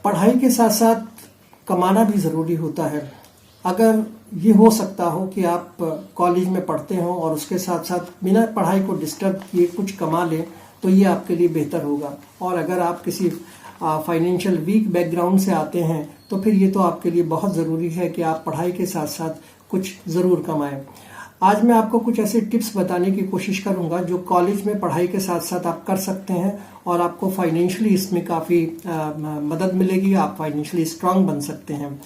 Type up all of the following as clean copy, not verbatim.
पढ़ाई के साथ साथ कमाना भी ज़रूरी होता है। अगर ये हो सकता हो कि आप कॉलेज में पढ़ते हो और उसके साथ साथ बिना पढ़ाई को डिस्टर्ब किए कुछ कमा लें तो ये आपके लिए बेहतर होगा। और अगर आप किसी फाइनेंशियल वीक बैकग्राउंड से आते हैं तो फिर ये तो आपके लिए बहुत ज़रूरी है कि आप पढ़ाई के साथ साथ कुछ ज़रूर कमाएं। आज मैं आपको कुछ ऐसे टिप्स बताने की कोशिश करूंगा जो कॉलेज में पढ़ाई के साथ साथ आप कर सकते हैं और आपको फाइनेंशियली इसमें काफ़ी मदद मिलेगी, आप फाइनेंशियली स्ट्रांग बन सकते हैं।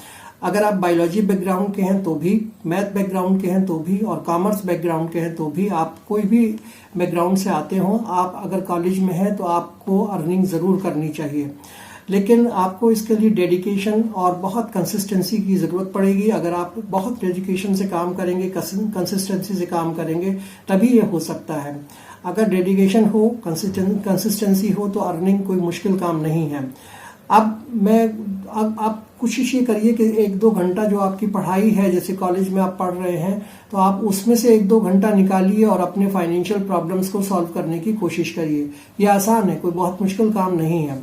अगर आप बायोलॉजी बैकग्राउंड के हैं तो भी, मैथ बैकग्राउंड के हैं तो भी और कॉमर्स बैकग्राउंड के हैं तो भी, आप कोई भी बैकग्राउंड से आते हो, आप अगर कॉलेज में हैं तो आपको अर्निंग ज़रूर करनी चाहिए। लेकिन आपको इसके लिए डेडिकेशन और बहुत कंसिस्टेंसी की ज़रूरत पड़ेगी। अगर आप बहुत डेडिकेशन से काम करेंगे, कंसिस्टेंसी से काम करेंगे तभी ये हो सकता है। अगर डेडिकेशन हो, कंसिस्टेंसी हो तो अर्निंग कोई मुश्किल काम नहीं है। अब आप कोशिश ये करिए कि 1-2 घंटा जो आपकी पढ़ाई है, जैसे कॉलेज में आप पढ़ रहे हैं तो आप उसमें से 1-2 घंटा निकालिए और अपने फाइनेंशियल प्रॉब्लम्स को सॉल्व करने की कोशिश करिए। ये आसान है, कोई बहुत मुश्किल काम नहीं है।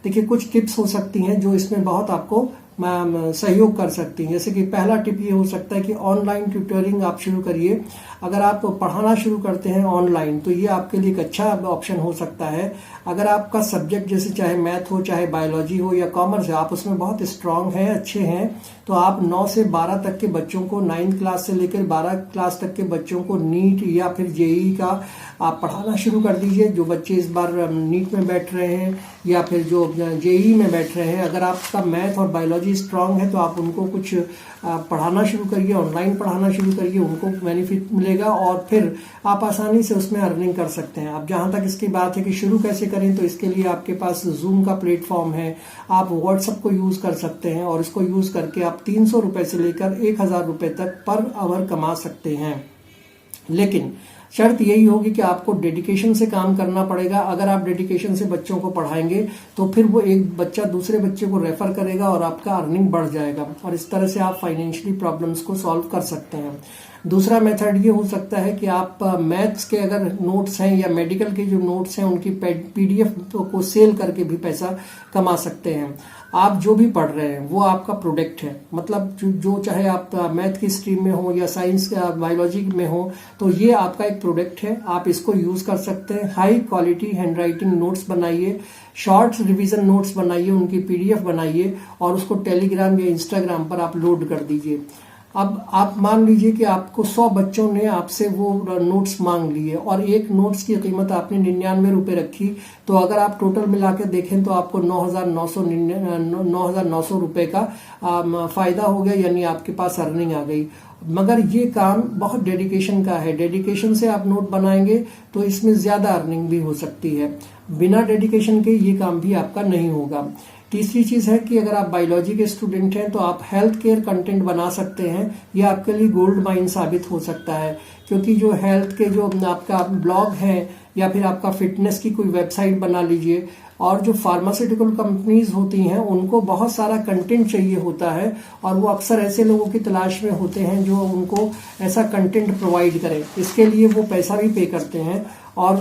देखिए, कुछ टिप्स हो सकती हैं जो इसमें बहुत आपको सहयोग कर सकती हैं। जैसे कि पहला टिप ये हो सकता है कि ऑनलाइन ट्यूटरिंग आप शुरू करिए। अगर आप पढ़ाना शुरू करते हैं ऑनलाइन तो ये आपके लिए एक अच्छा ऑप्शन हो सकता है। अगर आपका सब्जेक्ट जैसे चाहे मैथ हो, चाहे बायोलॉजी हो या कॉमर्स है, आप उसमें बहुत स्ट्रांग हैं, अच्छे हैं, तो आप 9 से 12 तक के बच्चों को, 9th क्लास से लेकर 12 क्लास तक के बच्चों को नीट या फिर जेई का आप पढ़ाना शुरू कर दीजिए। जो बच्चे इस बार नीट में बैठ रहे हैं या फिर जो जेई में बैठ रहे हैं, अगर आपका मैथ और बायोलॉजी स्ट्रांग है तो आप उनको कुछ पढ़ाना शुरू करिए, ऑनलाइन पढ़ाना शुरू करिए, उनको बेनिफिट मिलेगा और फिर आप आसानी से उसमें अर्निंग कर सकते हैं। अब जहाँ तक इसकी बात है कि शुरू कैसे करें, तो इसके लिए आपके पास जूम का प्लेटफॉर्म है, आप व्हाट्सएप को यूज़ कर सकते हैं और इसको यूज़ करके आप 300 रुपये से लेकर 1000 रुपये तक पर आवर कमा सकते हैं। लेकिन शर्त यही होगी कि आपको डेडिकेशन से काम करना पड़ेगा। अगर आप डेडिकेशन से बच्चों को पढ़ाएंगे तो फिर वो एक बच्चा दूसरे बच्चे को रेफर करेगा और आपका अर्निंग बढ़ जाएगा और इस तरह से आप फाइनेंशियली प्रॉब्लम्स को सॉल्व कर सकते हैं। दूसरा मेथड ये हो सकता है कि आप मैथ्स के अगर नोट्स हैं या मेडिकल के जो नोट्स हैं उनकी पीडीएफ को सेल करके भी पैसा कमा सकते हैं। आप जो भी पढ़ रहे हैं वो आपका प्रोडक्ट है, मतलब जो चाहे आप मैथ की स्ट्रीम में हो या साइंस बायोलॉजी में हो, तो ये आपका एक प्रोडक्ट है, आप इसको यूज कर सकते हैं। High quality hand writing notes बनाइए, शॉर्ट्स रिवीजन नोट्स बनाइए, उनकी पीडीएफ बनाइए और उसको टेलीग्राम या इंस्टाग्राम पर आप लोड कर दीजिए। अब आप मान लीजिए कि आपको 100 बच्चों ने आपसे वो नोट्स मांग लिए और एक नोट्स की कीमत आपने 99 रुपये रखी, तो अगर आप टोटल मिला के देखें तो आपको 9,900 रुपये का फायदा हो गया, यानी आपके पास अर्निंग आ गई। मगर ये काम बहुत डेडिकेशन का है। डेडिकेशन से आप नोट बनाएंगे तो इसमें ज्यादा अर्निंग भी हो सकती है, बिना डेडिकेशन के ये काम भी आपका नहीं होगा। तीसरी चीज है कि अगर आप बायोलॉजी के स्टूडेंट हैं तो आप हेल्थ केयर कंटेंट बना सकते हैं। ये आपके लिए गोल्ड माइन साबित हो सकता है, क्योंकि जो हेल्थ के जो आपका ब्लॉग है या फिर आपका फिटनेस की कोई वेबसाइट बना लीजिए। और जो फार्मास्यूटिकल कंपनीज होती हैं उनको बहुत सारा कंटेंट चाहिए होता है और वो अक्सर ऐसे लोगों की तलाश में होते हैं जो उनको ऐसा कंटेंट प्रोवाइड करें। इसके लिए वो पैसा भी पे करते हैं और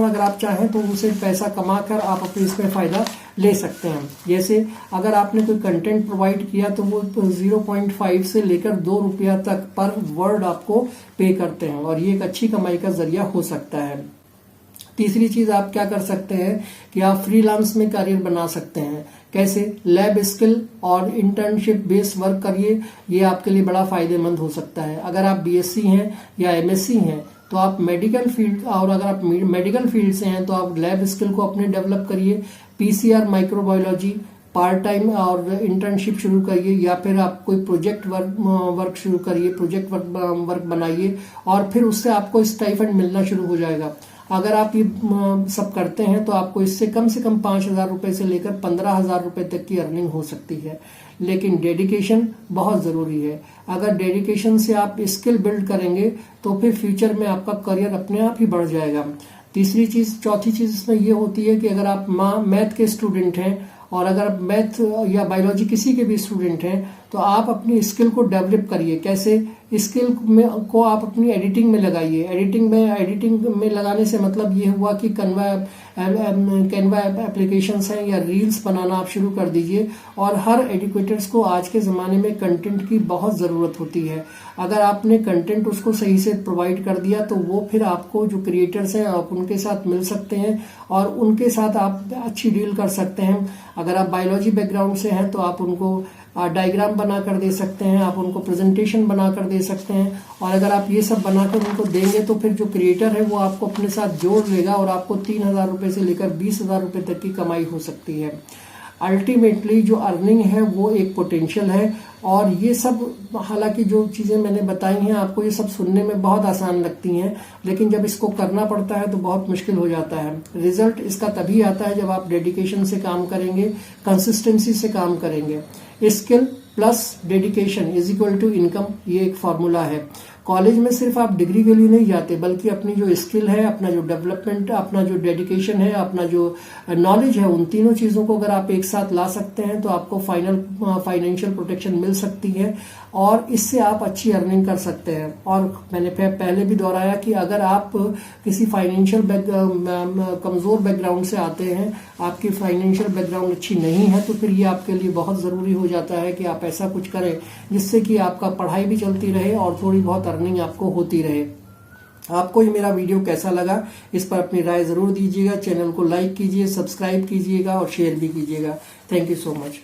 अगर आप चाहें तो उनसे पैसा कमाकर आप अपने इसमें फायदा ले सकते हैं। जैसे अगर आपने कोई कंटेंट प्रोवाइड किया तो वो 0.5 से लेकर 2 रुपया तक पर वर्ड आपको पे करते हैं और ये एक अच्छी कमाई का जरिया हो सकता है। तीसरी चीज आप क्या कर सकते हैं कि आप फ्रीलांस में करियर बना सकते हैं। कैसे? लैब स्किल और इंटर्नशिप बेस्ड वर्क करिए, ये आपके लिए बड़ा फायदेमंद हो सकता है। अगर आप बीएससी हैं या एमएससी हैं तो आप मेडिकल फील्ड, और अगर आप मेडिकल फील्ड से हैं तो आप लैब स्किल को अपने डेवलप करिए। पीसीआर माइक्रोबायोलॉजी पार्ट टाइम और इंटर्नशिप शुरू करिए या फिर आप कोई प्रोजेक्ट वर्क शुरू करिए, प्रोजेक्ट वर्क बनाइए और फिर उससे आपको स्टाइपेंड मिलना शुरू हो जाएगा। अगर आप ये सब करते हैं तो आपको इससे कम से कम 5,000 रुपए से लेकर 15,000 रुपए तक की अर्निंग हो सकती है। लेकिन डेडिकेशन बहुत जरूरी है। अगर डेडिकेशन से आप स्किल बिल्ड करेंगे तो फिर फ्यूचर में आपका करियर अपने आप ही बढ़ जाएगा। चौथी चीज इसमें ये होती है कि अगर आप मैथ के स्टूडेंट हैं और अगर आप मैथ या बायोलॉजी किसी के भी स्टूडेंट हैं तो आप अपनी स्किल को डेवलप करिए। कैसे? स्किल में को आप अपनी एडिटिंग में लगाइए। एडिटिंग में लगाने से मतलब ये हुआ कि कैनवा एप्लीकेशंस हैं या रील्स बनाना आप शुरू कर दीजिए। और हर एजुकेटर्स को आज के ज़माने में कंटेंट की बहुत ज़रूरत होती है। अगर आपने कंटेंट उसको सही से प्रोवाइड कर दिया तो वो फिर आपको जो क्रिएटर्स हैं आप उनके साथ मिल सकते हैं और उनके साथ आप अच्छी डील कर सकते हैं। अगर आप बायोलॉजी बैकग्राउंड से हैं तो आप उनको डायग्राम बना कर दे सकते हैं, आप उनको प्रेजेंटेशन बना कर दे सकते हैं। और अगर आप ये सब बनाकर उनको देंगे तो फिर जो क्रिएटर है वो आपको अपने साथ जोड़ लेगा और आपको 3,000 रुपये से लेकर 20,000 रुपये तक की कमाई हो सकती है। अल्टीमेटली जो अर्निंग है वो एक पोटेंशियल है। और ये सब हालांकि जो चीज़ें मैंने बताई हैं आपको ये सब सुनने में बहुत आसान लगती हैं, लेकिन जब इसको करना पड़ता है तो बहुत मुश्किल हो जाता है। रिजल्ट इसका तभी आता है जब आप डेडिकेशन से काम करेंगे, कंसिस्टेंसी से काम करेंगे। Skill plus dedication is equal to income, ये एक फॉर्मूला है। कॉलेज में सिर्फ आप डिग्री के लिए नहीं जाते बल्कि अपनी जो स्किल है, अपना जो डेवलपमेंट, अपना जो डेडिकेशन है, अपना जो नॉलेज है, उन तीनों चीज़ों को अगर आप एक साथ ला सकते हैं तो आपको फाइनेंशियल प्रोटेक्शन मिल सकती है और इससे आप अच्छी अर्निंग कर सकते हैं। और मैंने पहले भी दोहराया कि अगर आप किसी फाइनेंशियल कमज़ोर बैकग्राउंड से आते हैं, आपकी फाइनेंशियल बैकग्राउंड अच्छी नहीं है, तो फिर ये आपके लिए बहुत ज़रूरी हो जाता है कि आप ऐसा कुछ करें जिससे कि आपका पढ़ाई भी चलती रहे और थोड़ी बहुत अर्निंग आपको होती रहे। आपको ये मेरा वीडियो कैसा लगा इस पर अपनी राय ज़रूर दीजिएगा। चैनल को लाइक कीजिए, सब्सक्राइब कीजिएगा और शेयर भी कीजिएगा। Thank you so much.